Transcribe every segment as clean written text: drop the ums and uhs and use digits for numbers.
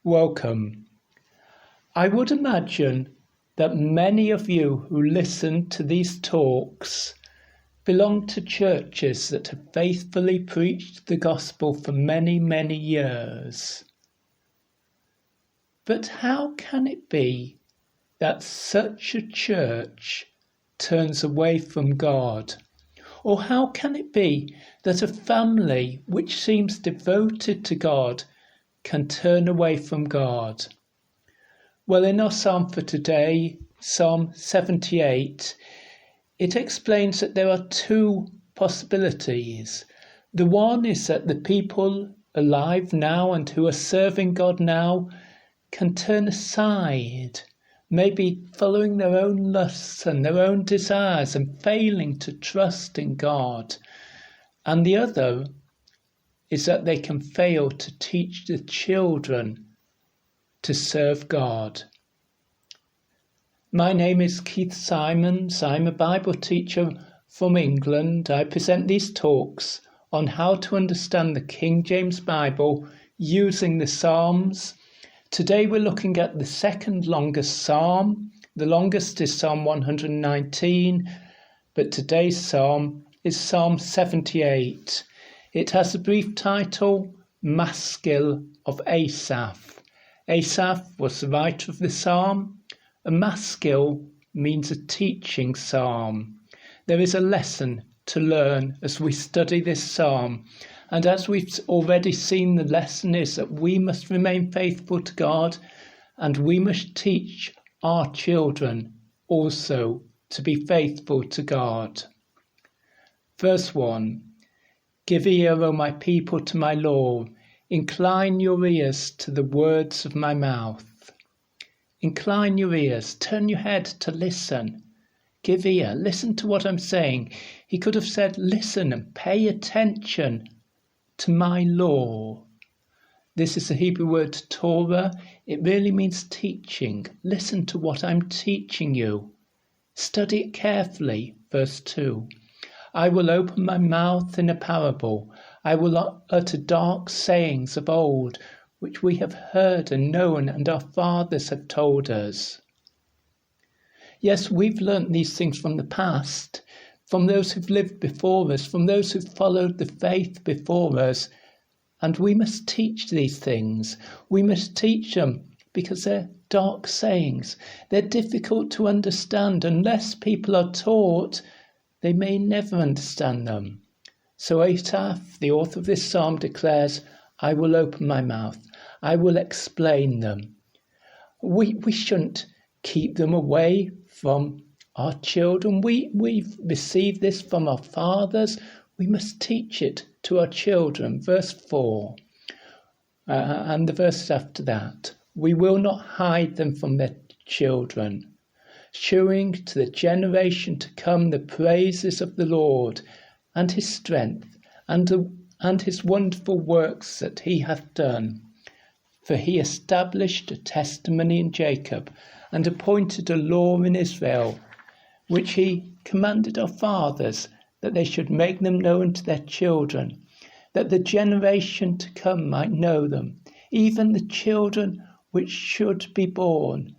Welcome. I would imagine that many of you who listen to these talks belong to churches that have faithfully preached the gospel for many, many years. But how can it be that such a church turns away from God? Or how can it be that a family which seems devoted to God can turn away from God? Well, in our psalm for today, Psalm 78, it explains that there are two possibilities. The one is that the people alive now and who are serving God now can turn aside, maybe following their own lusts and their own desires and failing to trust in God. And the other is that they can fail to teach the children to serve God. My name is Keith Simons. I'm a Bible teacher from England. I present these talks on how to understand the King James Bible using the Psalms. Today we're looking at the second longest psalm. The longest is Psalm 119, but today's psalm is Psalm 78. It has the brief title, Maskil of Asaph. Asaph was the writer of the psalm. A maskil means a teaching psalm. There is a lesson to learn as we study this psalm. And as we've already seen, the lesson is that we must remain faithful to God and we must teach our children also to be faithful to God. Verse 1. Give ear, O my people, to my law. Incline your ears to the words of my mouth. Incline your ears. Turn your head to listen. Give ear. Listen to what I'm saying. He could have said, listen and pay attention to my law. This is the Hebrew word Torah. It really means teaching. Listen to what I'm teaching you. Study it carefully. Verse 2. I will open my mouth in a parable. I will utter dark sayings of old, which we have heard and known, and our fathers have told us. Yes, we've learnt these things from the past, from those who've lived before us, from those who've followed the faith before us, and we must teach these things. We must teach them because they're dark sayings. They're difficult to understand. Unless people are taught, they may never understand them. So Asaph, the author of this psalm, declares, I will open my mouth. I will explain them. We shouldn't keep them away from our children. We've received this from our fathers. We must teach it to our children. Verse 4 and the verses after that. We will not hide them from their children, showing to the generation to come the praises of the Lord and his strength and his wonderful works that he hath done. For he established a testimony in Jacob and appointed a law in Israel, which he commanded our fathers, that they should make them known to their children, that the generation to come might know them, even the children which should be born,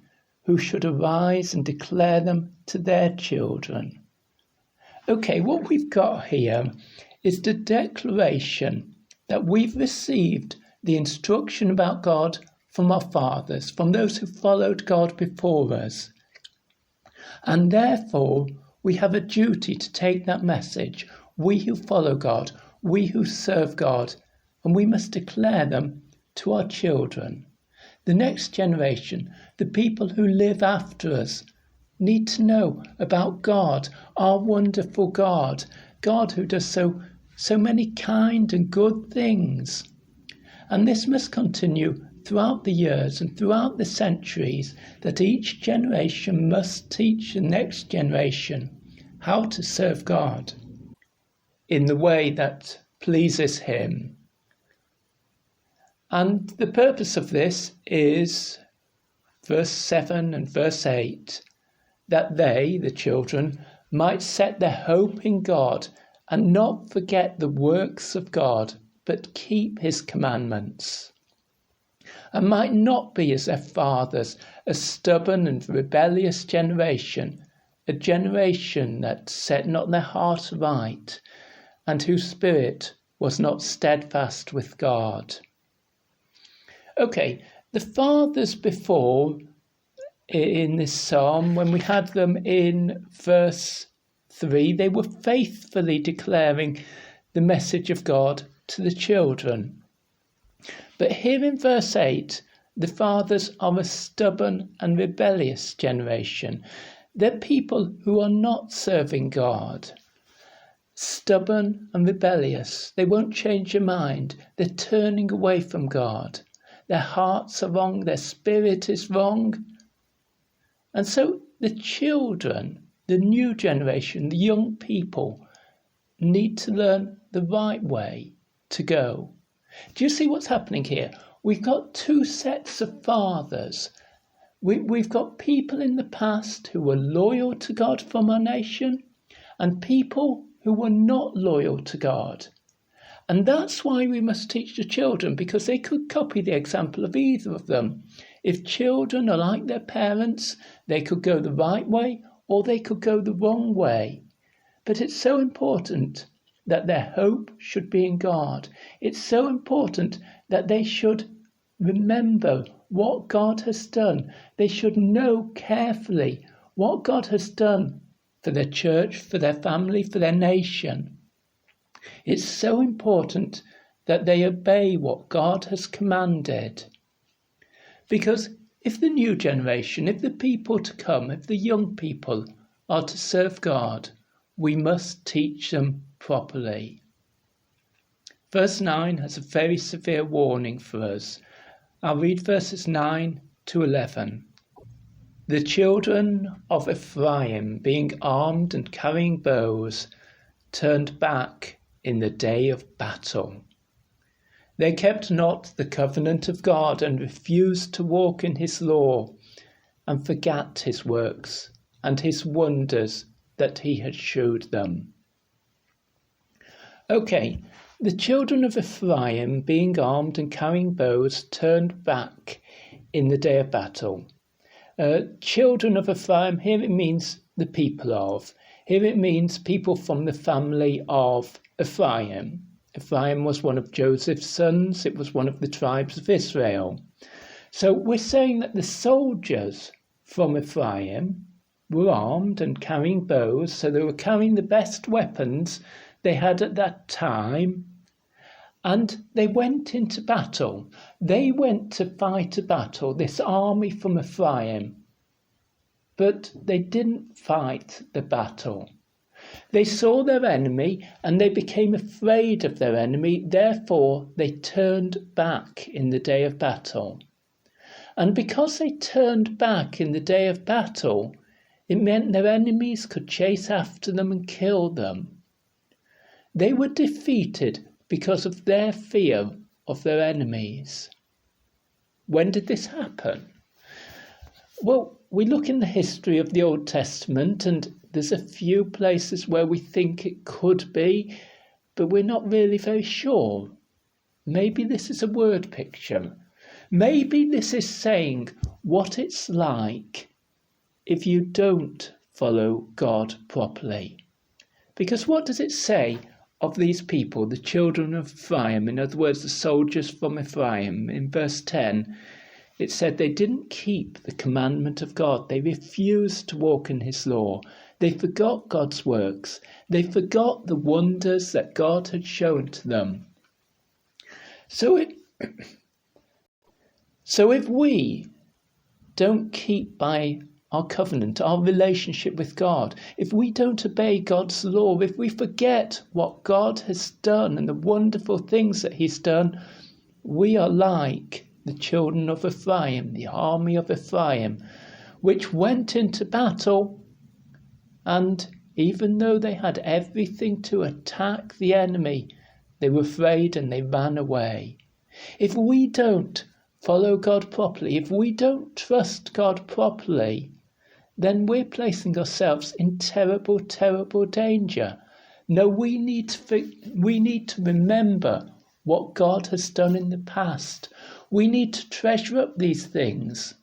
who should arise and declare them to their children. Okay, what we've got here is the declaration that we've received the instruction about God from our fathers, from those who followed God before us. And therefore, we have a duty to take that message, we who follow God, we who serve God, and we must declare them to our children. The next generation, the people who live after us, need to know about God, our wonderful God, God who does so many kind and good things. And this must continue throughout the years and throughout the centuries, that each generation must teach the next generation how to serve God in the way that pleases him. And the purpose of this is, verse 7 and verse 8, that they, the children, might set their hope in God and not forget the works of God, but keep his commandments. and might not be as their fathers, a stubborn and rebellious generation, a generation that set not their heart right, and whose spirit was not steadfast with God. Okay, the fathers before in this psalm, when we had them in verse 3, they were faithfully declaring the message of God to the children. But here in verse 8, the fathers are a stubborn and rebellious generation. They're people who are not serving God. Stubborn and rebellious. They won't change their mind. They're turning away from God. Their hearts are wrong. Their spirit is wrong. And so the children, the new generation, the young people, need to learn the right way to go. Do you see what's happening here? We've got two sets of fathers. We've got people in the past who were loyal to God from our nation, and people who were not loyal to God. And that's why we must teach the children, because they could copy the example of either of them. If children are like their parents, they could go the right way or they could go the wrong way. But it's so important that their hope should be in God. It's so important that they should remember what God has done. They should know carefully what God has done for their church, for their family, for their nation. It's so important that they obey what God has commanded. Because if the new generation, if the people to come, if the young people are to serve God, we must teach them properly. Verse 9 has a very severe warning for us. I'll read verses 9 to 11. The children of Ephraim, being armed and carrying bows, turned back in the day of battle. They kept not the covenant of God and refused to walk in his law, and forgat his works and his wonders that he had shewed them. Okay, the children of Ephraim, being armed and carrying bows, turned back in the day of battle. Children of Ephraim, here it means the people of. Here it means people from the family of Ephraim. Ephraim was one of Joseph's sons. It was one of the tribes of Israel. So we're saying that the soldiers from Ephraim were armed and carrying bows, so they were carrying the best weapons they had at that time, and they went into battle. They went to fight a battle, this army from Ephraim, but they didn't fight the battle. They saw their enemy and they became afraid of their enemy, therefore they turned back in the day of battle. And because they turned back in the day of battle, it meant their enemies could chase after them and kill them. They were defeated because of their fear of their enemies. When did this happen? Well, we look in the history of the Old Testament and there's a few places where we think it could be, but we're not really very sure. Maybe this is a word picture. Maybe this is saying what it's like if you don't follow God properly. Because what does it say of these people, the children of Ephraim, in other words, the soldiers from Ephraim? In verse 10, it said they didn't keep the commandment of God. They refused to walk in his law. They forgot God's works. They forgot the wonders that God had shown to them. So if we don't keep by our covenant, our relationship with God, if we don't obey God's law, if we forget what God has done and the wonderful things that he's done, we are like the children of Ephraim, the army of Ephraim, which went into battle, and even though they had everything to attack the enemy, they were afraid and they ran away. If we don't follow God properly, if we don't trust God properly, then we're placing ourselves in terrible, terrible danger. No, we need to remember what God has done in the past. We need to treasure up these things.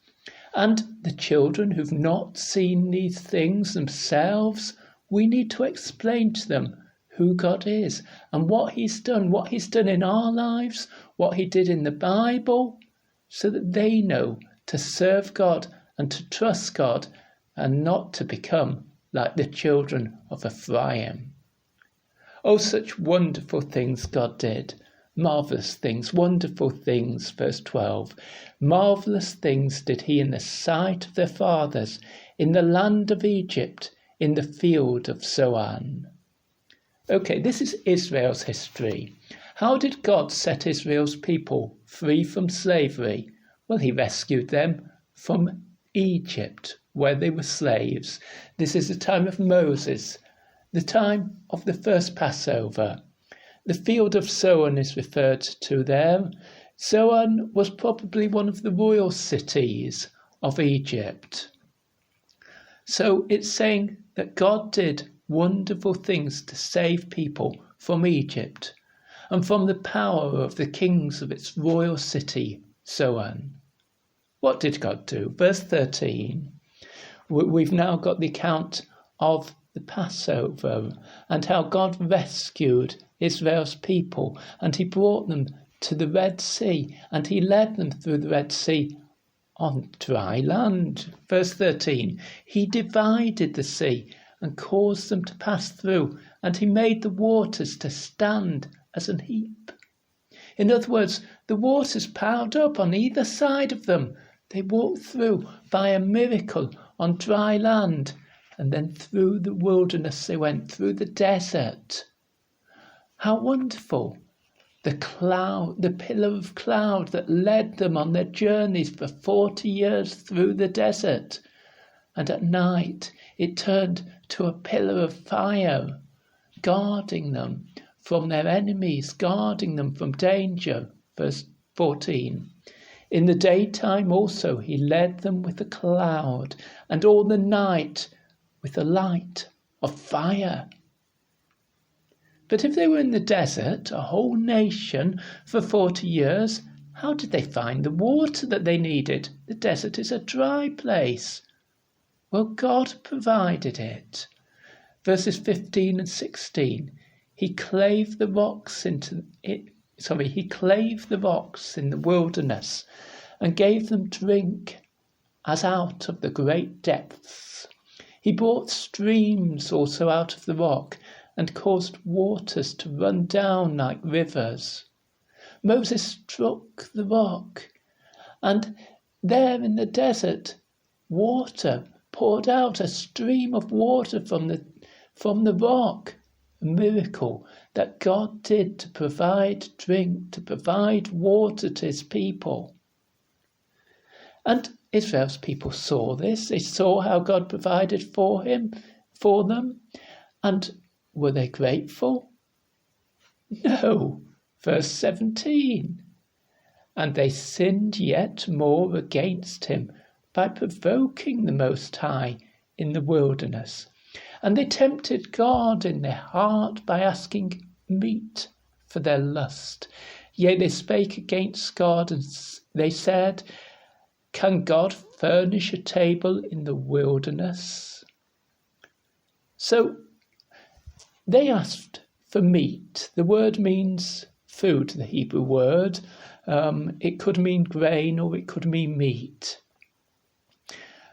And the children who've not seen these things themselves, we need to explain to them who God is and what he's done in our lives, what he did in the Bible, so that they know to serve God and to trust God and not to become like the children of Ephraim. Oh, such wonderful things God did. Marvellous things, wonderful things, verse 12. Marvellous things did he in the sight of their fathers, in the land of Egypt, in the field of Zoan. Okay, this is Israel's history. How did God set Israel's people free from slavery? Well, he rescued them from Egypt, where they were slaves. This is the time of Moses, the time of the first Passover. The field of Zoan is referred to there. Zoan was probably one of the royal cities of Egypt. So it's saying that God did wonderful things to save people from Egypt and from the power of the kings of its royal city, Zoan. What did God do? Verse 13. We've now got the account of the Passover and how God rescued Israel's people, and he brought them to the Red Sea, and he led them through the Red Sea on dry land. Verse 13, he divided the sea and caused them to pass through, and he made the waters to stand as an heap. In other words, the waters piled up on either side of them. They walked through by a miracle on dry land, and then through the wilderness they went, through the desert. How wonderful! The pillar of cloud that led them on their journeys for 40 years through the desert. And at night it turned to a pillar of fire, guarding them from their enemies, guarding them from danger. Verse 14. In the daytime also he led them with a cloud, and all the night with a light of fire. But if they were in the desert, a whole nation, for 40 years, how did they find the water that they needed? The desert is a dry place. Well, God provided it. Verses 15 and 16. He clave the rocks in the wilderness and gave them drink as out of the great depths. He brought streams also out of the rock and caused waters to run down like rivers. Moses struck the rock, and there in the desert, water poured out, a stream of water from the rock. A miracle that God did to provide drink, to provide water to his people. And Israel's people saw this. They saw how God provided for them. And were they grateful? No. Verse 17. And they sinned yet more against him by provoking the Most High in the wilderness. And they tempted God in their heart by asking meat for their lust. Yea, they spake against God, and they said, can God furnish a table in the wilderness? So they asked for meat. The word means food, the Hebrew word. It could mean grain or it could mean meat.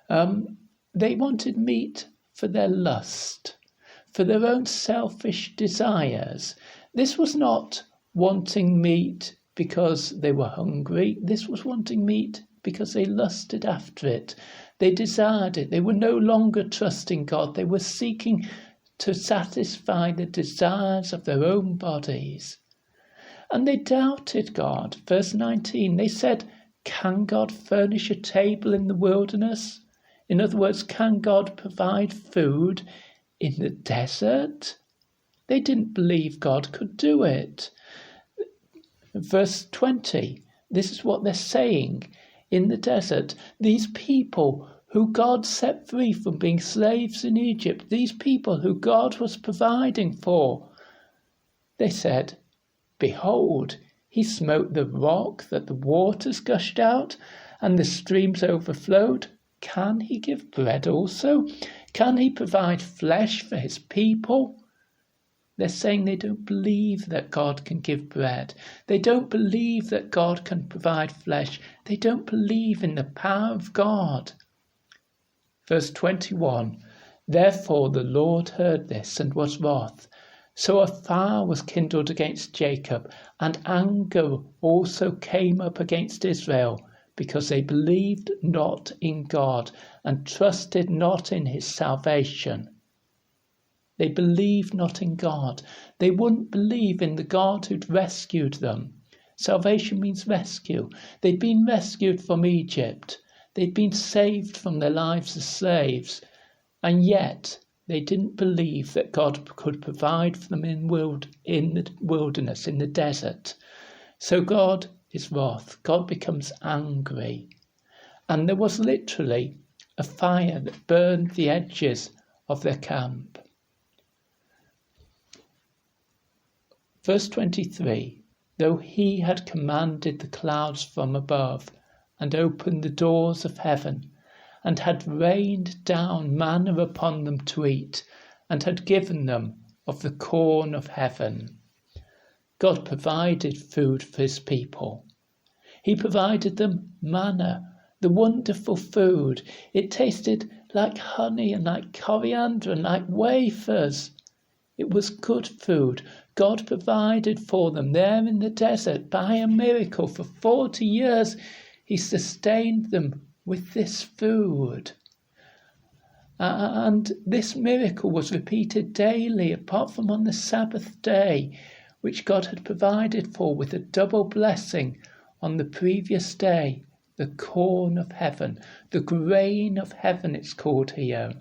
They wanted meat for their lust, for their own selfish desires. This was not wanting meat because they were hungry. This was wanting meat because they lusted after it. They desired it. They were no longer trusting God. They were seeking to satisfy the desires of their own bodies. And they doubted God. Verse 19, they said, can God furnish a table in the wilderness? In other words, can God provide food in the desert? They didn't believe God could do it. Verse 20, this is what they're saying. In the desert, these people who God set free from being slaves in Egypt, these people who God was providing for, they said, behold, He smote the rock that the waters gushed out and the streams overflowed. Can he give bread also? Can he provide flesh for his people? They're saying they don't believe that God can give bread. They don't believe that God can provide flesh. They don't believe in the power of God. Verse 21, therefore the Lord heard this and was wroth. So a fire was kindled against Jacob, and anger also came up against Israel, because they believed not in God and trusted not in his salvation. They believed not in God. They wouldn't believe in the God who'd rescued them. Salvation means rescue. They'd been rescued from Egypt. They'd been saved from their lives as slaves. And yet they didn't believe that God could provide for them in the wilderness, in the desert. So God is wrath. God becomes angry. And there was literally a fire that burned the edges of their camp. Verse 23, though he had commanded the clouds from above, and opened the doors of heaven, and had rained down manna upon them to eat, and had given them of the corn of heaven. God provided food for his people. He provided them manna, the wonderful food. It tasted like honey and like coriander and like wafers. It was good food. God provided for them there in the desert by a miracle. For 40 years, he sustained them with this food. And this miracle was repeated daily, apart from on the Sabbath day, which God had provided for with a double blessing on the previous day, the corn of heaven, the grain of heaven it's called here.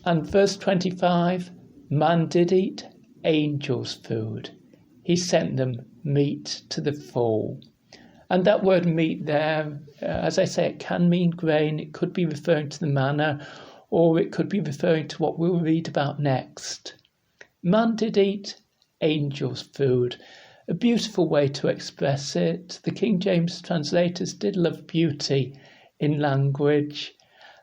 And verse 25, man did eat angels' food. He sent them meat to the full. And that word meat there, as I say, it can mean grain. It could be referring to the manna, or it could be referring to what we'll read about next. Man did eat angels' food. A beautiful way to express it. The King James translators did love beauty in language.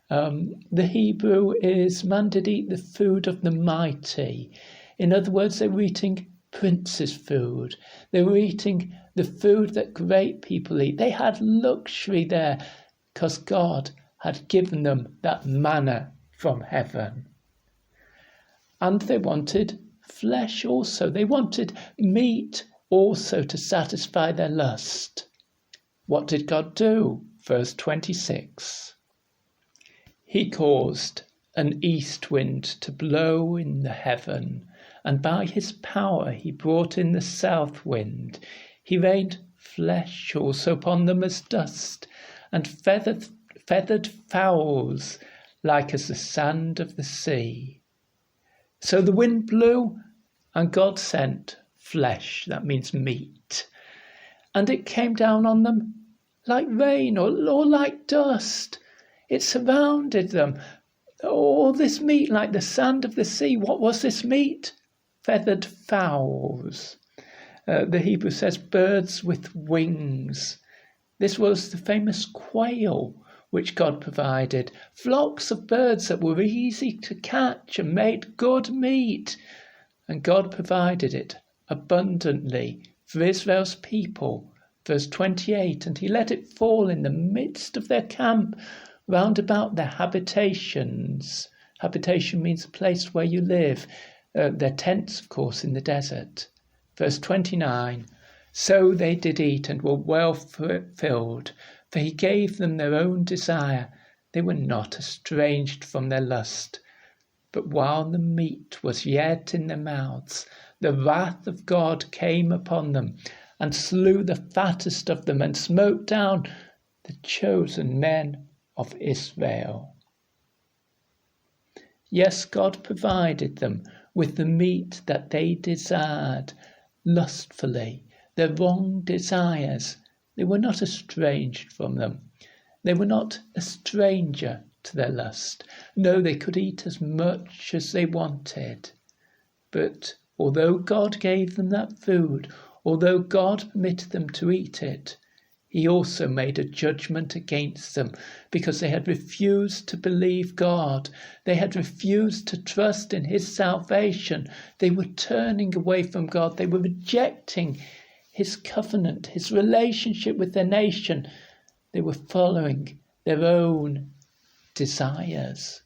The Hebrew is man did eat the food of the mighty. In other words, they were eating prince's food. They were eating the food that great people eat. They had luxury there because God had given them that manna from heaven. And they wanted flesh also. They wanted meat also to satisfy their lust. What did God do? Verse 26. He caused an east wind to blow in the heaven, and by his power he brought in the south wind. He rained flesh also upon them as dust, and feathered fowls like as the sand of the sea. So the wind blew, and God sent flesh, that means meat, and it came down on them like rain or like dust. It surrounded them. All this meat like the sand of the sea. What was this meat? Feathered fowls. The Hebrew says birds with wings. This was the famous quail which God provided. Flocks of birds that were easy to catch and made good meat. And God provided it abundantly for Israel's people. Verse 28, and he let it fall in the midst of their camp, round about their habitations. Habitation means a place where you live. Their tents, of course, in the desert. Verse 29, so they did eat and were well filled, for he gave them their own desire. They were not estranged from their lust. But while the meat was yet in their mouths, the wrath of God came upon them, and slew the fattest of them, and smote down the chosen men of Israel. Yes, God provided them with the meat that they desired lustfully, their wrong desires. They were not estranged from them. They were not a stranger to their lust. No, they could eat as much as they wanted. But although God gave them that food, Although God permitted them to eat it, he also made a judgment against them because they had refused to believe God. They had refused to trust in his salvation. They were turning away from God. They were rejecting his covenant, his relationship with their nation. They were following their own desires.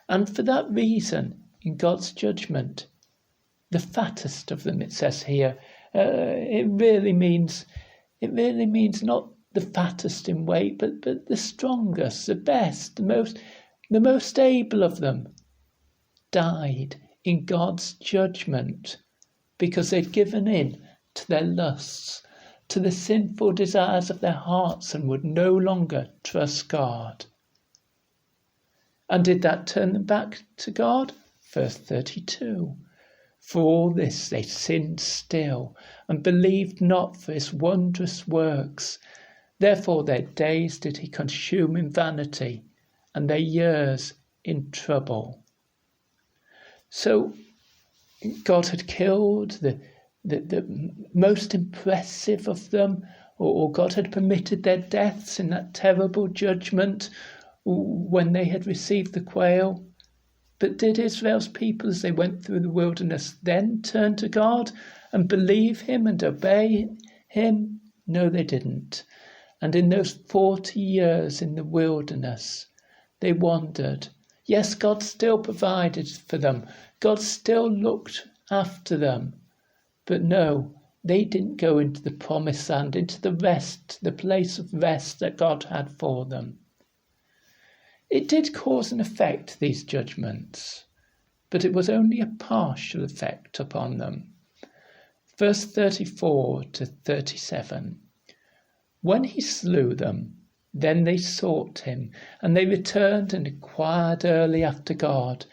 And for that reason, in God's judgment, the fattest of them, it says here, it really means not the fattest in weight, but the strongest, the best, the most able of them died in God's judgment because they'd given in to their lusts, to the sinful desires of their hearts, and would no longer trust God. And did that turn them back to God? Verse 32. For all this they sinned still, and believed not for his wondrous works. Therefore their days did he consume in vanity, and their years in trouble. So God had killed the most impressive of them, or God had permitted their deaths in that terrible judgment when they had received the quail. But did Israel's people, as they went through the wilderness, then turn to God and believe him and obey him? No, they didn't. And in those 40 years in the wilderness, they wandered. Yes, God still provided for them. God still looked after them. But no, they didn't go into the promised land, into the rest, the place of rest that God had for them. It did cause an effect, these judgments, but it was only a partial effect upon them. Verse 34 to 37. When he slew them, then they sought him, and they returned and inquired early after God.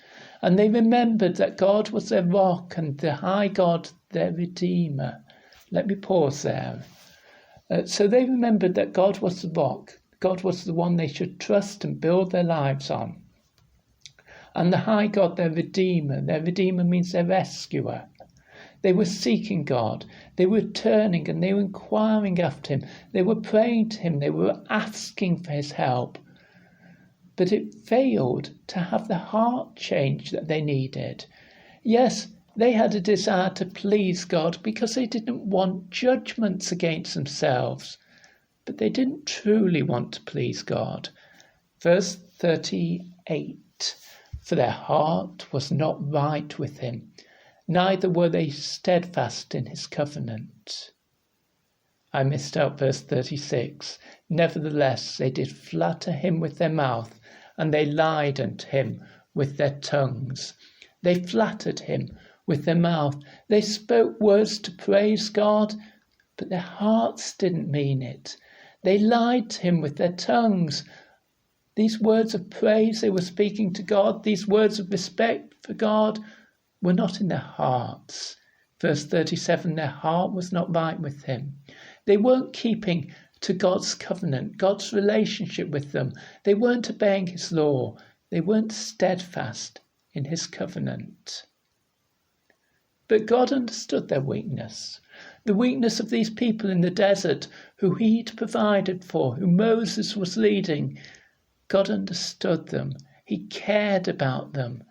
And they remembered that God was their rock and the high God their Redeemer. Let me pause there. So they remembered that God was the rock. God was the one they should trust and build their lives on. And the high God, their Redeemer. Their Redeemer means their rescuer. They were seeking God. They were turning and they were inquiring after him. They were praying to him. They were asking for his help. But it failed to have the heart change that they needed. Yes, they had a desire to please God because they didn't want judgments against themselves. But they didn't truly want to please God. Verse 38, for their heart was not right with him, neither were they steadfast in his covenant. I missed out verse 36. Nevertheless, they did flatter him with their mouth, and they lied unto him with their tongues. They flattered him with their mouth. They spoke words to praise God, but their hearts didn't mean it. They lied to him with their tongues. These words of praise they were speaking to God, these words of respect for God, were not in their hearts. Verse 37, their heart was not right with him. They weren't keeping to God's covenant, God's relationship with them. They weren't obeying his law. They weren't steadfast in his covenant. But God understood their weakness. The weakness of these people in the desert who he'd provided for, who Moses was leading. God understood them. He cared about them.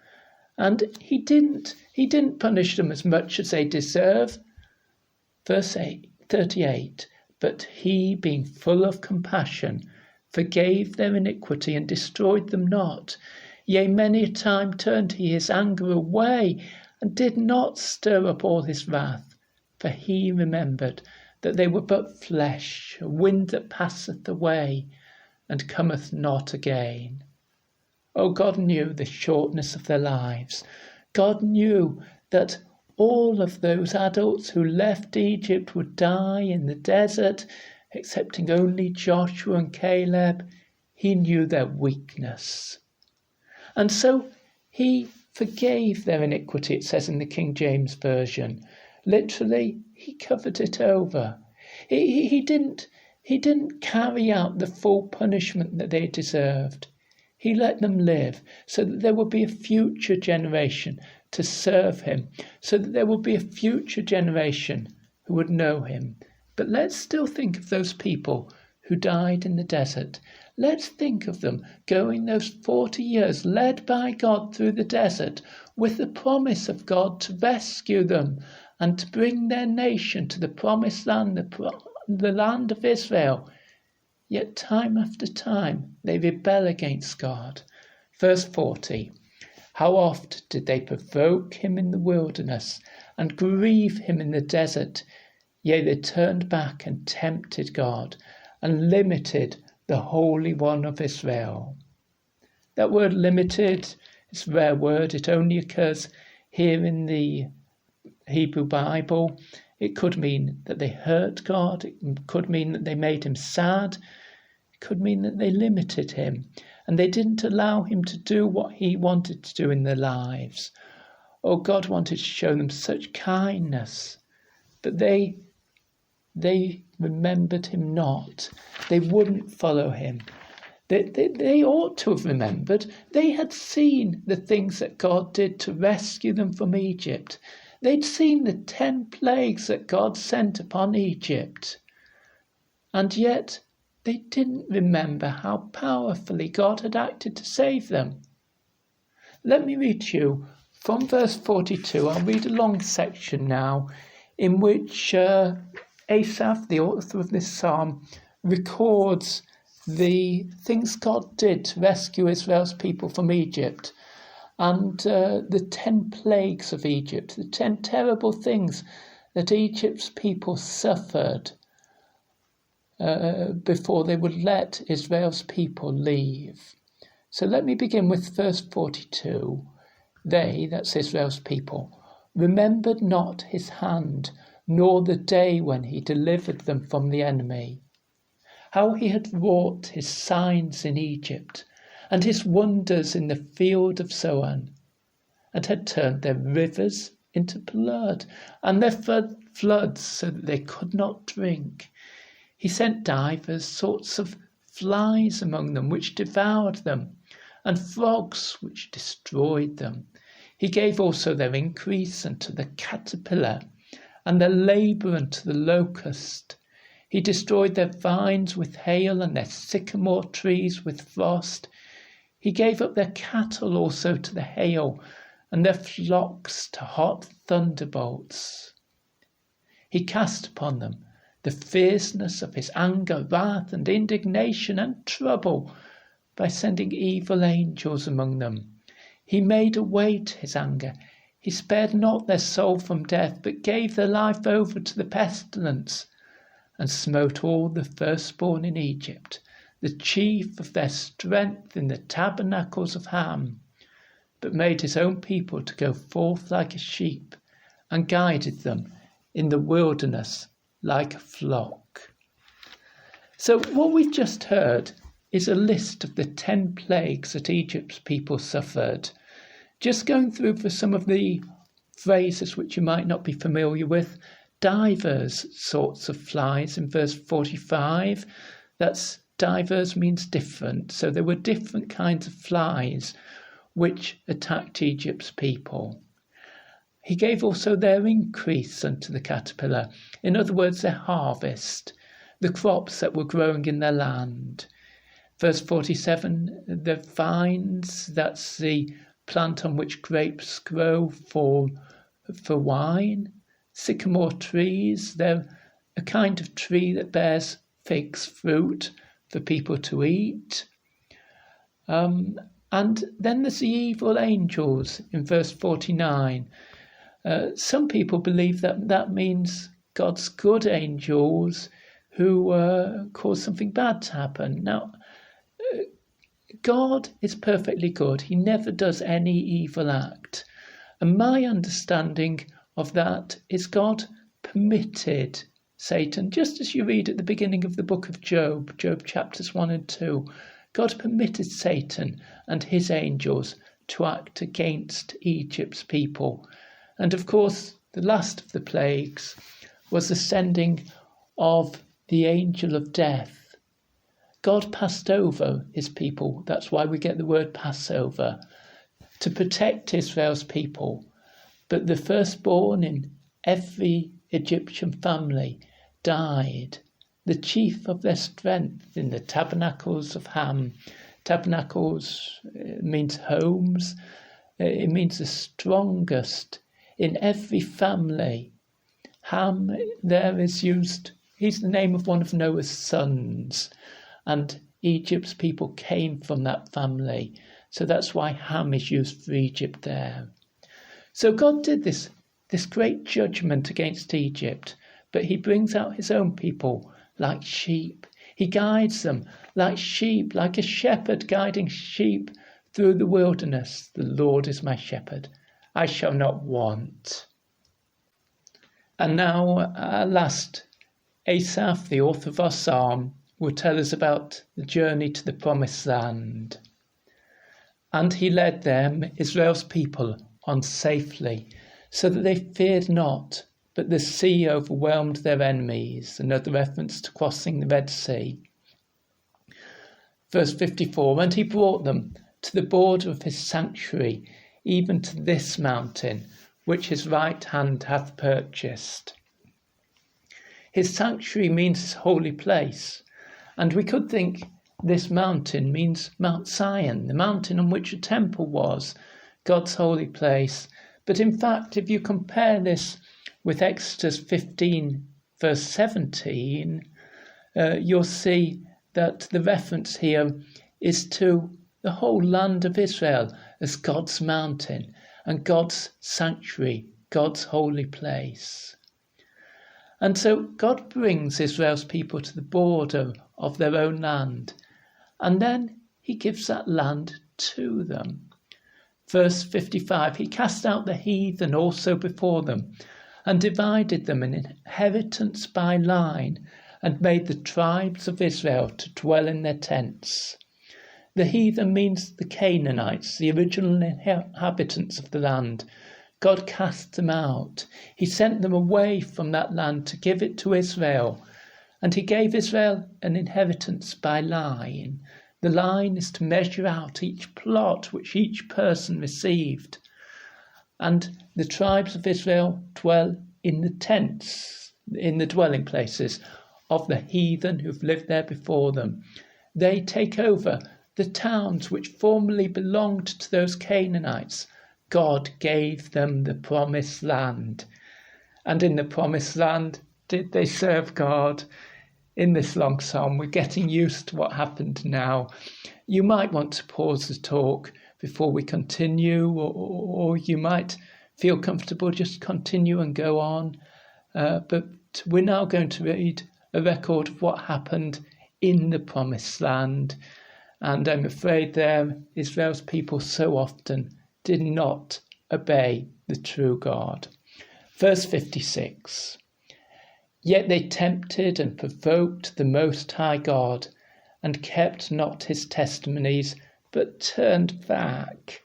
And he didn't punish them as much as they deserve. Verse 38, but he, being full of compassion, forgave their iniquity and destroyed them not. Yea, many a time turned he his anger away and did not stir up all his wrath. For he remembered that they were but flesh, a wind that passeth away, and cometh not again. Oh, God knew the shortness of their lives. God knew that all of those adults who left Egypt would die in the desert, excepting only Joshua and Caleb. He knew their weakness. And so he forgave their iniquity, it says in the King James Version. Literally, he covered it over. He didn't carry out the full punishment that they deserved. He let them live so that there would be a future generation to serve him, so that there would be a future generation who would know him. But let's still think of those people who died in the desert. Let's think of them going those 40 years led by God through the desert with the promise of God to rescue them and to bring their nation to the promised land, the land of Israel. Yet time after time they rebel against God. Verse 40. How oft did they provoke him in the wilderness and grieve him in the desert? Yea, they turned back and tempted God and limited the Holy One of Israel. That word limited is a rare word. It only occurs here in the Hebrew Bible. It could mean that they hurt God. It could mean that they made him sad. It could mean that they limited him and they didn't allow him to do what he wanted to do in their lives. Oh, God wanted to show them such kindness, but they remembered him not. They wouldn't follow him. They ought to have remembered. They had seen the things that God did to rescue them from Egypt. They'd seen the 10 plagues that God sent upon Egypt. And yet they didn't remember how powerfully God had acted to save them. Let me read to you from verse 42. I'll read a long section now in which Asaph, the author of this psalm, records the things God did to rescue Israel's people from Egypt and the 10 plagues of Egypt, the 10 terrible things that Egypt's people suffered before they would let Israel's people leave. So let me begin with verse 42. They, that's Israel's people, remembered not his hand, nor the day when he delivered them from the enemy, how he had wrought his signs in Egypt, and his wonders in the field of Zoan, and had turned their rivers into blood, and their floods so that they could not drink. He sent divers sorts of flies among them, which devoured them, and frogs, which destroyed them. He gave also their increase unto the caterpillar, and their labour unto the locust. He destroyed their vines with hail, and their sycamore trees with frost. He gave up their cattle also to the hail, and their flocks to hot thunderbolts. He cast upon them the fierceness of his anger, wrath, and indignation, and trouble, by sending evil angels among them. He made a way to his anger. He spared not their soul from death, but gave their life over to the pestilence, and smote all the firstborn in Egypt, the chief of their strength in the tabernacles of Ham, but made his own people to go forth like a sheep, and guided them in the wilderness like a flock. So what we've just heard is a list of the 10 plagues that Egypt's people suffered. Just going through for some of the phrases which you might not be familiar with. Divers sorts of flies in verse 45. That's divers means different. So there were different kinds of flies which attacked Egypt's people. He gave also their increase unto the caterpillar. In other words, their harvest, the crops that were growing in their land. Verse 47, the vines, that's the plant on which grapes grow for wine. Sycamore trees, they're a kind of tree that bears figs, fruit for people to eat. And then there's the evil angels in verse 49. Some people believe that means God's good angels who cause something bad to happen. Now, God is perfectly good. He never does any evil act. And my understanding of that is God permitted Satan, just as you read at the beginning of the book of Job, Job chapters 1 and 2, God permitted Satan and his angels to act against Egypt's people. And of course, the last of the plagues was the sending of the angel of death. God passed over his people. That's why we get the word Passover, to protect Israel's people. But the firstborn in every Egyptian family died, the chief of their strength in the tabernacles of Ham. Tabernacles means homes. It means the strongest in every family. Ham there is used, he's the name of one of Noah's sons, and Egypt's people came from that family. So that's why Ham is used for Egypt there. So God did this great judgment against Egypt, but he brings out his own people like sheep. He guides them like sheep, like a shepherd guiding sheep through the wilderness. The Lord is my shepherd, I shall not want. And now, last, Asaph, the author of our psalm, will tell us about the journey to the promised land. And he led them, Israel's people, on safely, so that they feared not, but the sea overwhelmed their enemies. Another reference to crossing the Red Sea. Verse 54, and he brought them to the border of his sanctuary, even to this mountain, which his right hand hath purchased. His sanctuary means his holy place, and we could think this mountain means Mount Zion, the mountain on which a temple was, God's holy place. But in fact, if you compare this with Exodus 15, verse 17, you'll see that the reference here is to the whole land of Israel as God's mountain and God's sanctuary, God's holy place. And so God brings Israel's people to the border of their own land, and then he gives that land to them. Verse 55, he cast out the heathen also before them, and divided them in inheritance by line, and made the tribes of Israel to dwell in their tents. The heathen means the Canaanites, the original inhabitants of the land. God cast them out. He sent them away from that land to give it to Israel. And he gave Israel an inheritance by line. The line is to measure out each plot which each person received. And the tribes of Israel dwell in the tents, in the dwelling places of the heathen who've lived there before them. They take over the towns which formerly belonged to those Canaanites. God gave them the promised land. And in the promised land, did they serve God? In this long psalm, we're getting used to what happened now. You might want to pause the talk before we continue, or you might feel comfortable, just continue and go on. But we're now going to read a record of what happened in the promised land. And I'm afraid there, Israel's people so often did not obey the true God. Verse 56. Yet they tempted and provoked the Most High God, and kept not his testimonies, but turned back,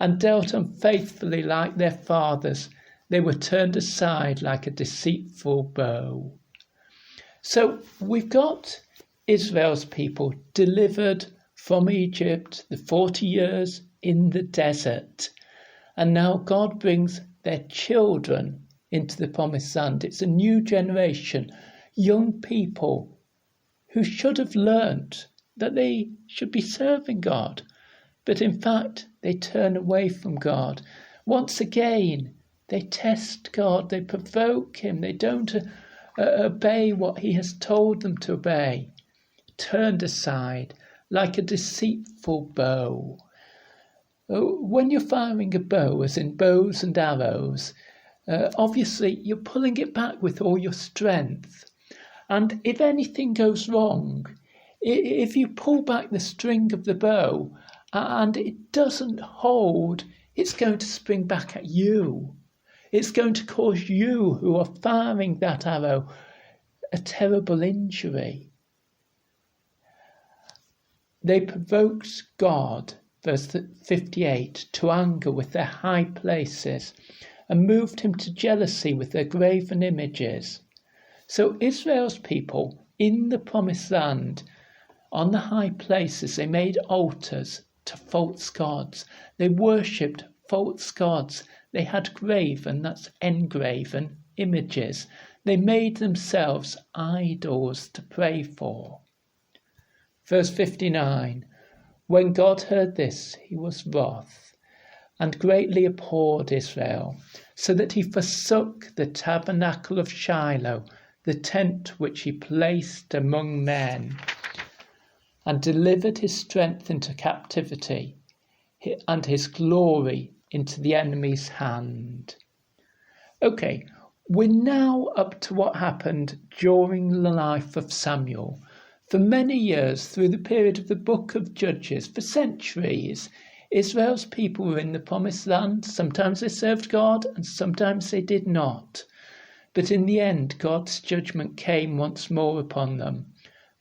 and dealt unfaithfully like their fathers. They were turned aside like a deceitful bow. So we've got Israel's people delivered from Egypt, the 40 years in the desert. And now God brings their children into the promised land. It's a new generation, young people who should have learnt that they should be serving God. But in fact, they turn away from God. Once again, they test God, they provoke him, they don't obey what he has told them to obey. Turned aside like a deceitful bow. When you're firing a bow, as in bows and arrows, obviously you're pulling it back with all your strength. And if anything goes wrong, if you pull back the string of the bow and it doesn't hold, it's going to spring back at you. It's going to cause you who are firing that arrow a terrible injury. They provoked God, verse 58, to anger with their high places, and moved him to jealousy with their graven images. So Israel's people in the promised land, on the high places, they made altars to false gods. They worshipped false gods. They had graven, that's engraven, images. They made themselves idols to pray for. Verse 59, when God heard this, he was wroth, and greatly abhorred Israel, so that he forsook the tabernacle of Shiloh, the tent which he placed among men, and delivered his strength into captivity, and his glory into the enemy's hand. Okay, we're now up to what happened during the life of Samuel. For many years, through the period of the book of Judges, for centuries, Israel's people were in the promised land. Sometimes they served God and sometimes they did not. But in the end, God's judgment came once more upon them.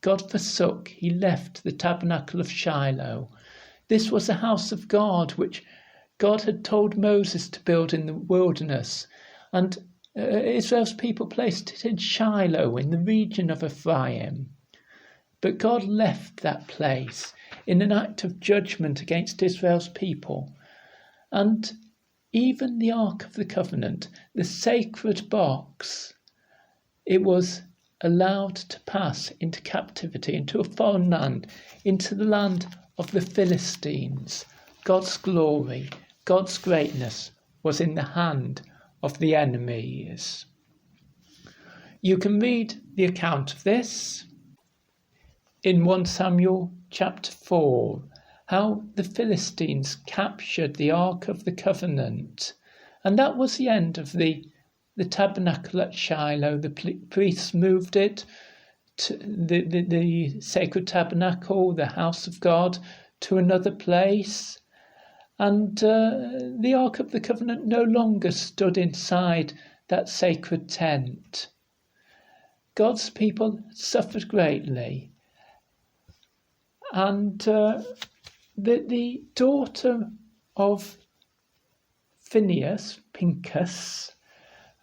God forsook, he left the tabernacle of Shiloh. This was the house of God, which God had told Moses to build in the wilderness. And Israel's people placed it in Shiloh, in the region of Ephraim. But God left that place in an act of judgment against Israel's people. And even the Ark of the Covenant, the sacred box, it was allowed to pass into captivity, into a foreign land, into the land of the Philistines. God's glory, God's greatness was in the hand of the enemies. You can read the account of this in 1 Samuel chapter 4, how the Philistines captured the Ark of the Covenant. And that was the end of the tabernacle at Shiloh. The priests moved it to the sacred tabernacle, the house of God, to another place. And the Ark of the Covenant no longer stood inside that sacred tent. God's people suffered greatly. And the daughter of Pinchas,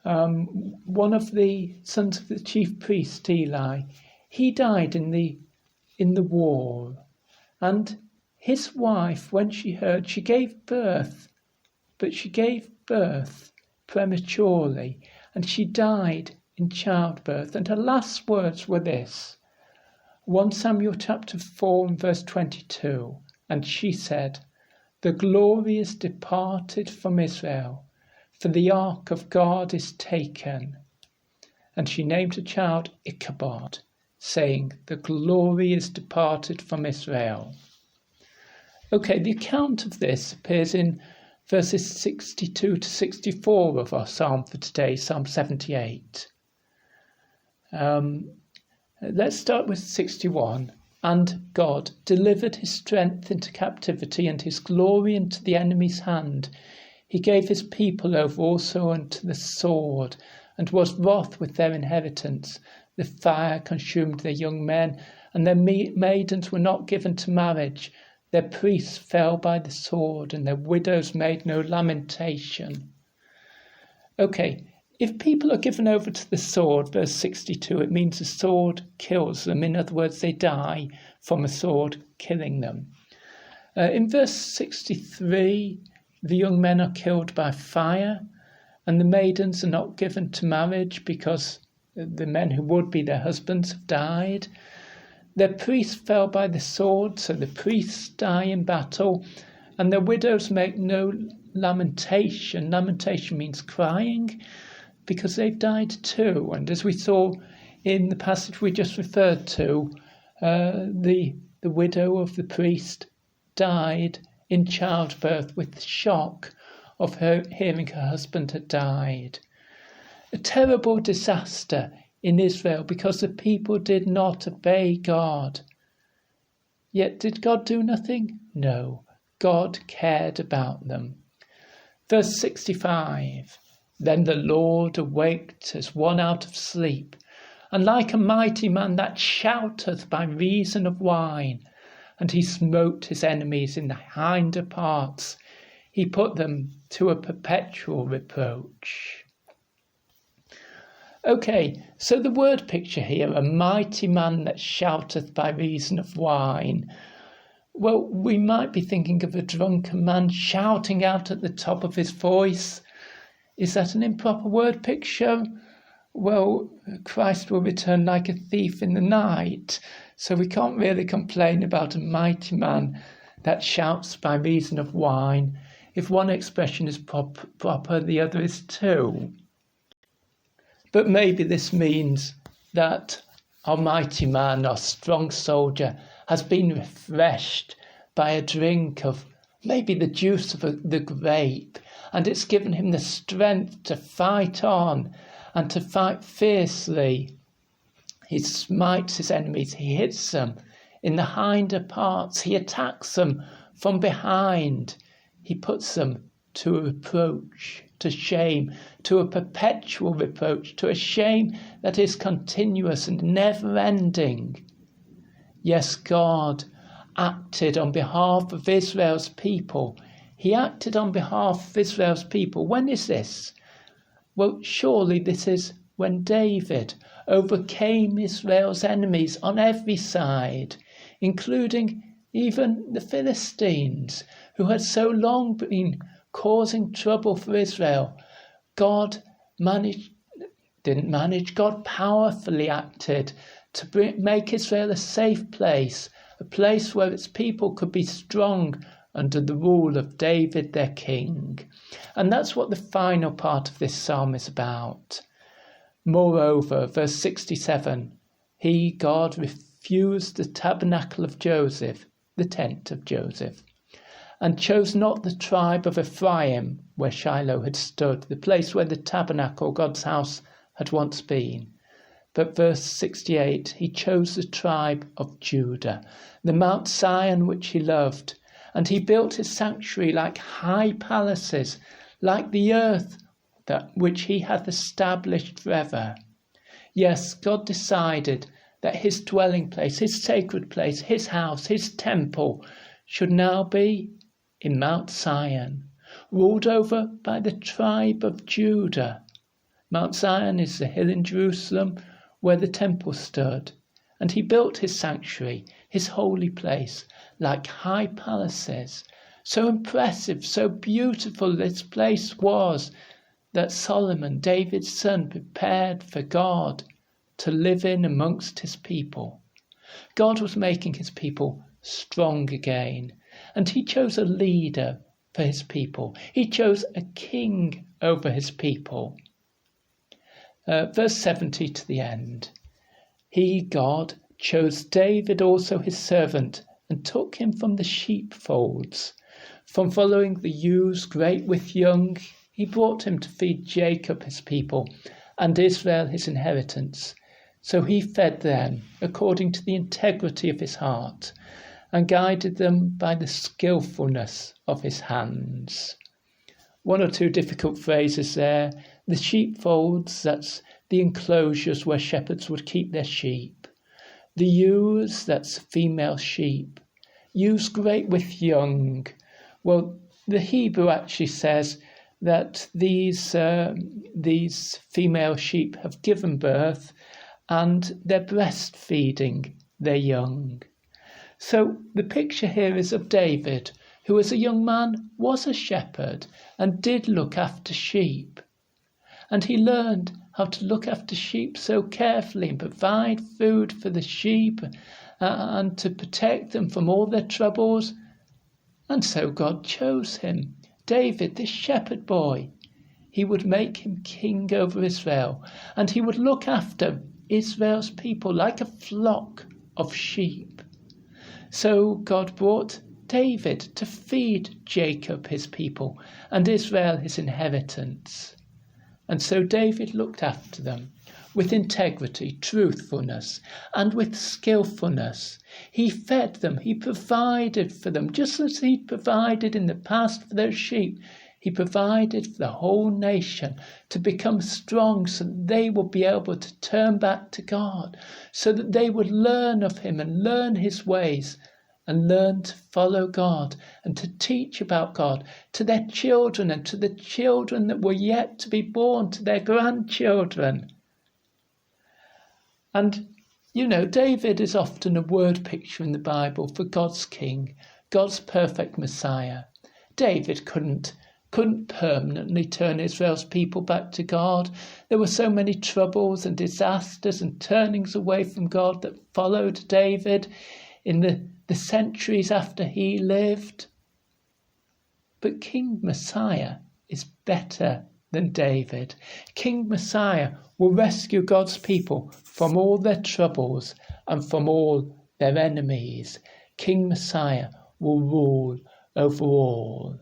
one of the sons of the chief priest Eli, he died in the war. And his wife, when she heard, she gave birth, but she gave birth prematurely, and she died in childbirth. And her last words were this, 1 Samuel chapter 4 and verse 22, and she said, "The glory is departed from Israel, for the ark of God is taken." And she named her child Ichabod, saying, "The glory is departed from Israel." Okay, the account of this appears in verses 62 to 64 of our psalm for today, Psalm 78. Let's start with 61. And God delivered his strength into captivity and his glory into the enemy's hand. He gave his people over also unto the sword, and was wroth with their inheritance. The fire consumed their young men, and their maidens were not given to marriage. Their priests fell by the sword, and their widows made no lamentation. Okay, if people are given over to the sword, verse 62, it means the sword kills them. In other words, they die from a sword killing them. In verse 63, the young men are killed by fire, and the maidens are not given to marriage because the men who would be their husbands have died. Their priests fell by the sword, so the priests die in battle, and their widows make no lamentation. Lamentation means crying, because they've died too. And as we saw in the passage we just referred to, the widow of the priest died in childbirth with the shock of her hearing her husband had died. A terrible disaster in Israel because the people did not obey God. Yet did God do nothing? No, God cared about them. Verse 65, then the Lord awaked as one out of sleep, and like a mighty man that shouteth by reason of wine, and he smote his enemies in the hinder parts. He put them to a perpetual reproach. Okay, so the word picture here, a mighty man that shouteth by reason of wine. Well, we might be thinking of a drunken man shouting out at the top of his voice. Is that an improper word picture? well, Christ will return like a thief in the night. So we can't really complain about a mighty man that shouts by reason of wine. If one expression is proper, the other is too. But maybe this means that our mighty man, our strong soldier, has been refreshed by a drink of maybe the juice of the grape, and it's given him the strength to fight on and to fight fiercely. He smites his enemies, he hits them in the hinder parts, he attacks them from behind, he puts them to a reproach, to shame, to a perpetual reproach, to a shame that is continuous and never-ending. Yes, God acted on behalf of Israel's people. He acted on behalf of Israel's people. When is this? Well, surely this is when David overcame Israel's enemies on every side, including even the Philistines, who had so long been causing trouble for Israel. God powerfully acted to make Israel a safe place, a place where its people could be strong under the rule of David, their king. And that's what the final part of this psalm is about. Moreover, verse 67, God, refused the tabernacle of Joseph, the tent of Joseph, and chose not the tribe of Ephraim, where Shiloh had stood, the place where the tabernacle, God's house, had once been. But verse 68, he chose the tribe of Judah, the Mount Zion which he loved, and he built his sanctuary like high palaces, like the earth which he hath established forever. Yes, God decided that his dwelling place, his sacred place, his house, his temple should now be in Mount Zion, ruled over by the tribe of Judah. Mount Zion is the hill in Jerusalem where the temple stood, and he built his sanctuary, his holy place, like high palaces. So impressive, so beautiful this place was that Solomon, David's son, prepared for God to live in amongst his people. God was making his people strong again, and he chose a leader for his people. He chose a king over his people. Verse 70 to the end. He, God, chose David also his servant, and took him from the sheepfolds. From following the ewes great with young, he brought him to feed Jacob his people, and Israel his inheritance. So he fed them according to the integrity of his heart, and guided them by the skillfulness of his hands. One or two difficult phrases there. The sheepfolds, that's the enclosures where shepherds would keep their sheep. The ewes, that's female sheep. Ewes great with young. Well, the Hebrew actually says that these female sheep have given birth and they're breastfeeding their young. So the picture here is of David, who as a young man was a shepherd and did look after sheep. And he learned how to look after sheep so carefully and provide food for the sheep and to protect them from all their troubles. And so God chose him, David, this shepherd boy. He would make him king over Israel, and he would look after Israel's people like a flock of sheep. So God brought David to feed Jacob his people and Israel his inheritance. And so David looked after them with integrity, truthfulness, and with skillfulness. He fed them, he provided for them, just as he provided in the past for those sheep. He provided for the whole nation to become strong so that they would be able to turn back to God, so that they would learn of him and learn his ways and learn to follow God and to teach about God to their children and to the children that were yet to be born, to their grandchildren. And, you know, David is often a word picture in the Bible for God's king, God's perfect Messiah. David couldn't couldn't permanently turn Israel's people back to God. There were so many troubles and disasters and turnings away from God that followed David in the centuries after he lived. But King Messiah is better than David. King Messiah will rescue God's people from all their troubles and from all their enemies. King Messiah will rule over all.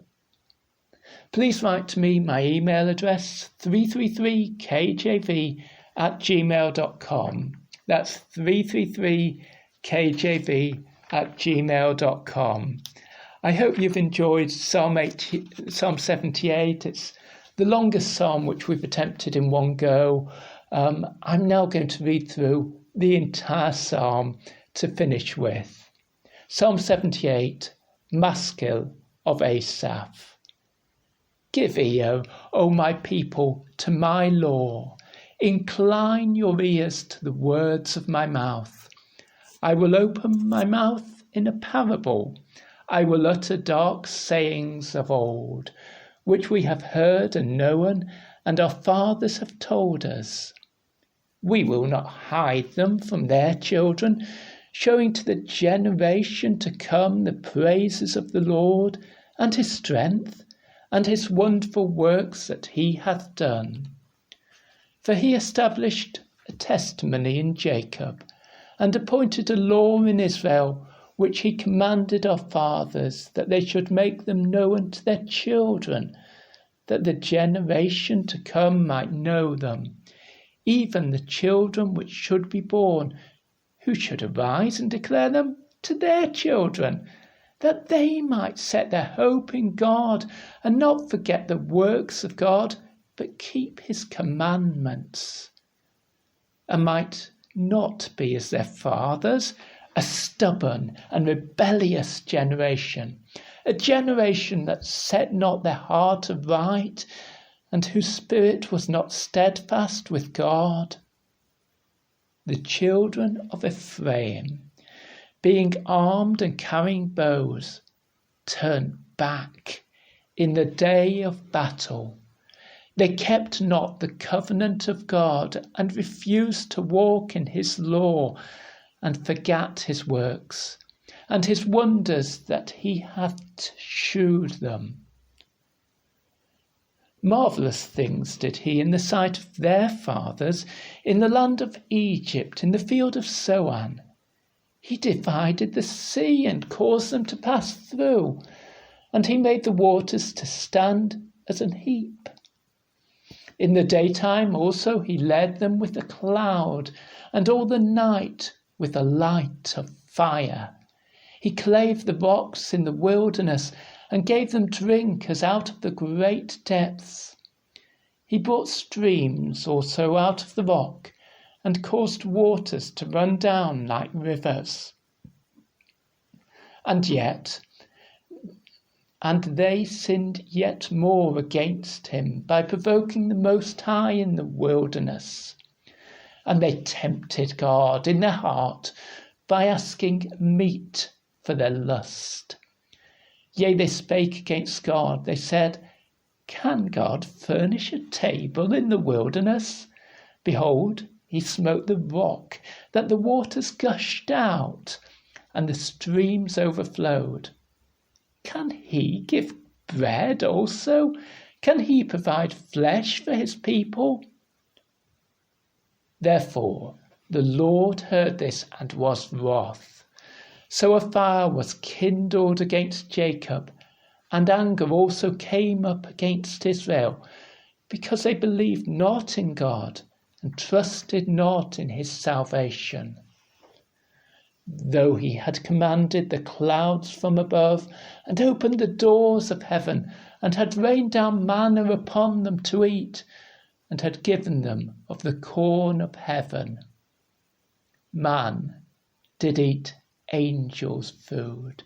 Please write to me. My email address 333kjv@gmail.com. That's 333kjv@gmail.com. I hope you've enjoyed Psalm 78. It's the longest psalm which we've attempted in one go. I'm now going to read through the entire psalm to finish with. Psalm 78, Maskil of Asaph. Give ear, O my people, to my law. Incline your ears to the words of my mouth. I will open my mouth in a parable. I will utter dark sayings of old, which we have heard and known, and our fathers have told us. We will not hide them from their children, showing to the generation to come the praises of the Lord and his strength, and his wonderful works that he hath done. For he established a testimony in Jacob, and appointed a law in Israel, which he commanded our fathers, that they should make them known to their children, that the generation to come might know them, even the children which should be born, who should arise and declare them to their children, that they might set their hope in God and not forget the works of God, but keep his commandments, and might not be as their fathers, a stubborn and rebellious generation, a generation that set not their heart aright, and whose spirit was not steadfast with God. The children of Ephraim, being armed and carrying bows, turned back in the day of battle. They kept not the covenant of God, and refused to walk in his law, and forgat his works, and his wonders that he hath shewed them. Marvellous things did he in the sight of their fathers, in the land of Egypt, in the field of Zoan. He divided the sea and caused them to pass through, and he made the waters to stand as an heap. In the daytime also he led them with a cloud, and all the night with a light of fire. He clave the rocks in the wilderness, and gave them drink as out of the great depths. He brought streams also out of the rock, and caused waters to run down like rivers. And they sinned yet more against him by provoking the Most High in the wilderness. And they tempted God in their heart by asking meat for their lust. Yea, they spake against God. They said, Can God furnish a table in the wilderness? Behold, he smote the rock, that the waters gushed out, and the streams overflowed. Can he give bread also? Can he provide flesh for his people? Therefore the Lord heard this and was wroth. So a fire was kindled against Jacob, and anger also came up against Israel, because they believed not in God, and trusted not in his salvation. Though he had commanded the clouds from above, and opened the doors of heaven, and had rained down manna upon them to eat, and had given them of the corn of heaven, man did eat angels' food.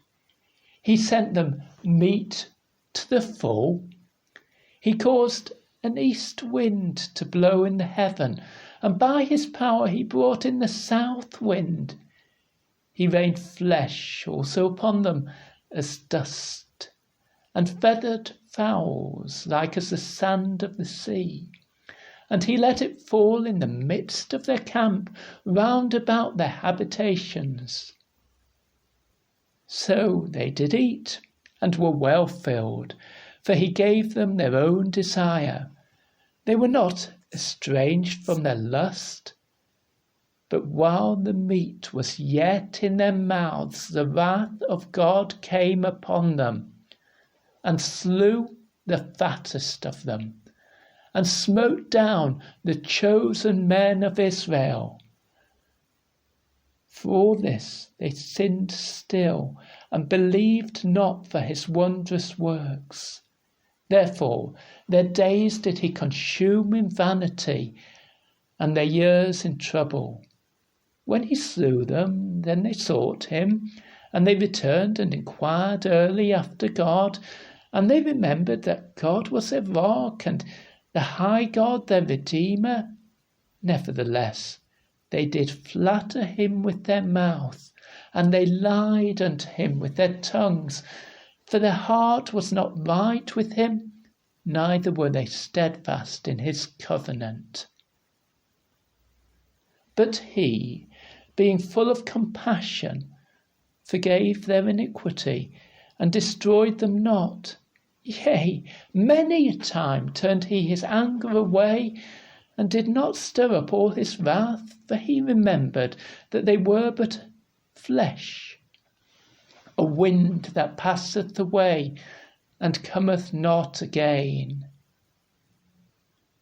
He sent them meat to the full. He caused an east wind to blow in the heaven, and by his power he brought in the south wind. He rained flesh also upon them as dust, and feathered fowls like as the sand of the sea. And he let it fall in the midst of their camp, round about their habitations. So they did eat, and were well filled, for he gave them their own desire. They were not estranged from their lust. But while the meat was yet in their mouths, the wrath of God came upon them, and slew the fattest of them, and smote down the chosen men of Israel. For all this they sinned still, and believed not for his wondrous works. Therefore their days did he consume in vanity, and their years in trouble. When he slew them, then they sought him, and they returned and inquired early after God, and they remembered that God was their rock, and the high God their Redeemer. Nevertheless, they did flatter him with their mouth, and they lied unto him with their tongues, for their heart was not right with him, neither were they steadfast in his covenant. But he, being full of compassion, forgave their iniquity, and destroyed them not. Yea, many a time turned he his anger away, and did not stir up all his wrath, for he remembered that they were but flesh, a wind that passeth away, and cometh not again.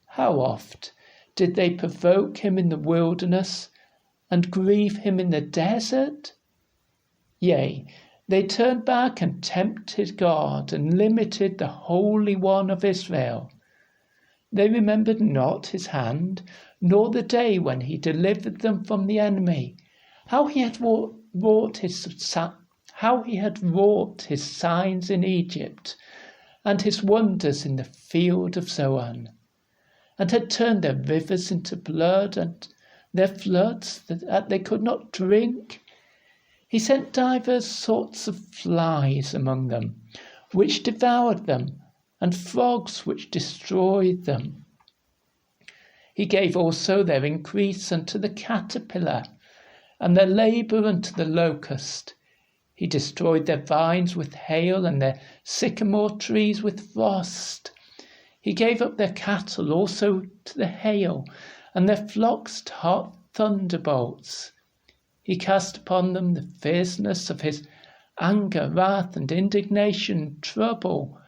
How oft did they provoke him in the wilderness, and grieve him in the desert? Yea, they turned back and tempted God, and limited the Holy One of Israel. They remembered not his hand, nor the day when he delivered them from the enemy, how he had wrought his signs in Egypt, and his wonders in the field of Zoan, and had turned their rivers into blood, and their floods that they could not drink. He sent divers sorts of flies among them, which devoured them, and frogs which destroyed them. He gave also their increase unto the caterpillar, and their labour unto the locust. He destroyed their vines with hail, and their sycamore trees with frost. He gave up their cattle also to the hail, and their flocks to hot thunderbolts. He cast upon them the fierceness of his anger, wrath, and indignation, and trouble,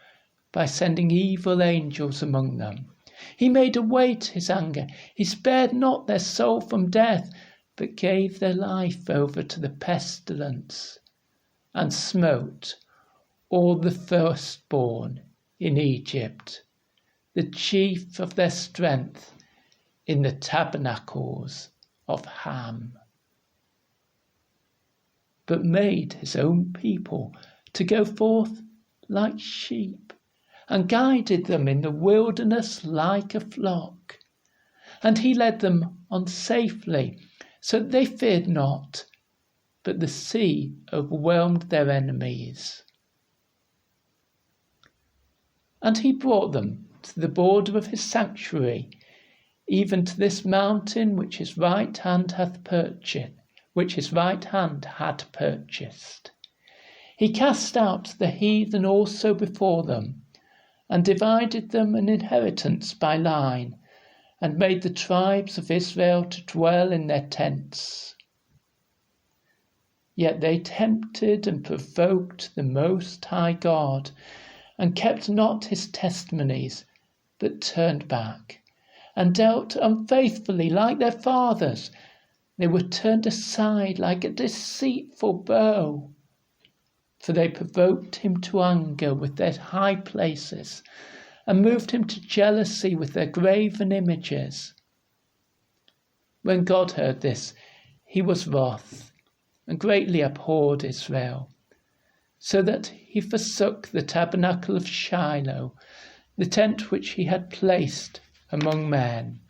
by sending evil angels among them. He made a way to his anger. He spared not their soul from death, but gave their life over to the pestilence, and smote all the firstborn in Egypt, the chief of their strength in the tabernacles of Ham, but made his own people to go forth like sheep, and guided them in the wilderness like a flock. And he led them on safely, so that they feared not, but the sea overwhelmed their enemies. And he brought them to the border of his sanctuary, even to this mountain which his right hand had purchased. He cast out the heathen also before them, and divided them an inheritance by line, and made the tribes of Israel to dwell in their tents. Yet they tempted and provoked the Most High God, and kept not his testimonies, but turned back, and dealt unfaithfully like their fathers. They were turned aside like a deceitful bow. For they provoked him to anger with their high places, and moved him to jealousy with their graven images. When God heard this, he was wroth, and greatly abhorred Israel, so that he forsook the tabernacle of Shiloh, the tent which he had placed among men,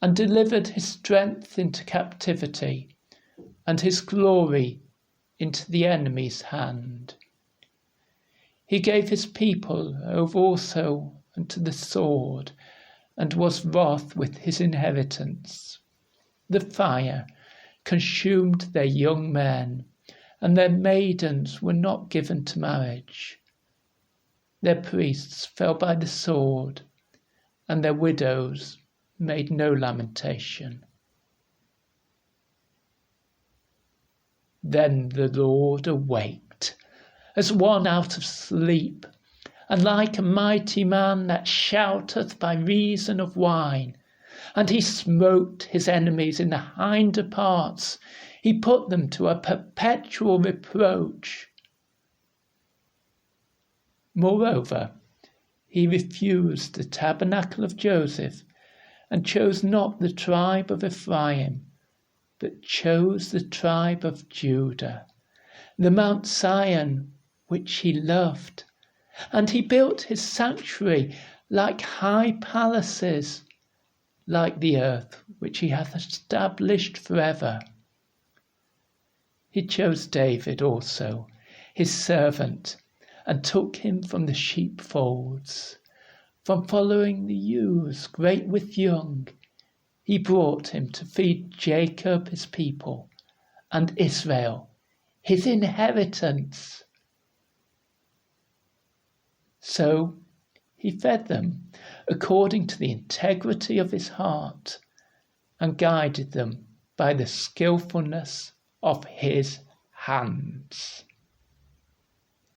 and delivered his strength into captivity, and his glory into the enemy's hand. He gave his people over also unto the sword, and was wroth with his inheritance. The fire consumed their young men, and their maidens were not given to marriage. Their priests fell by the sword, and their widows made no lamentation. Then the Lord awaked, as one out of sleep, and like a mighty man that shouteth by reason of wine. And he smote his enemies in the hinder parts, he put them to a perpetual reproach. Moreover, he refused the tabernacle of Joseph, and chose not the tribe of Ephraim, but chose the tribe of Judah, the Mount Zion which he loved. And he built his sanctuary like high palaces, like the earth which he hath established forever. He chose David also, his servant, and took him from the sheepfolds, from following the ewes great with young. He brought him to feed Jacob his people, and Israel his inheritance. So he fed them according to the integrity of his heart, and guided them by the skillfulness of his hands.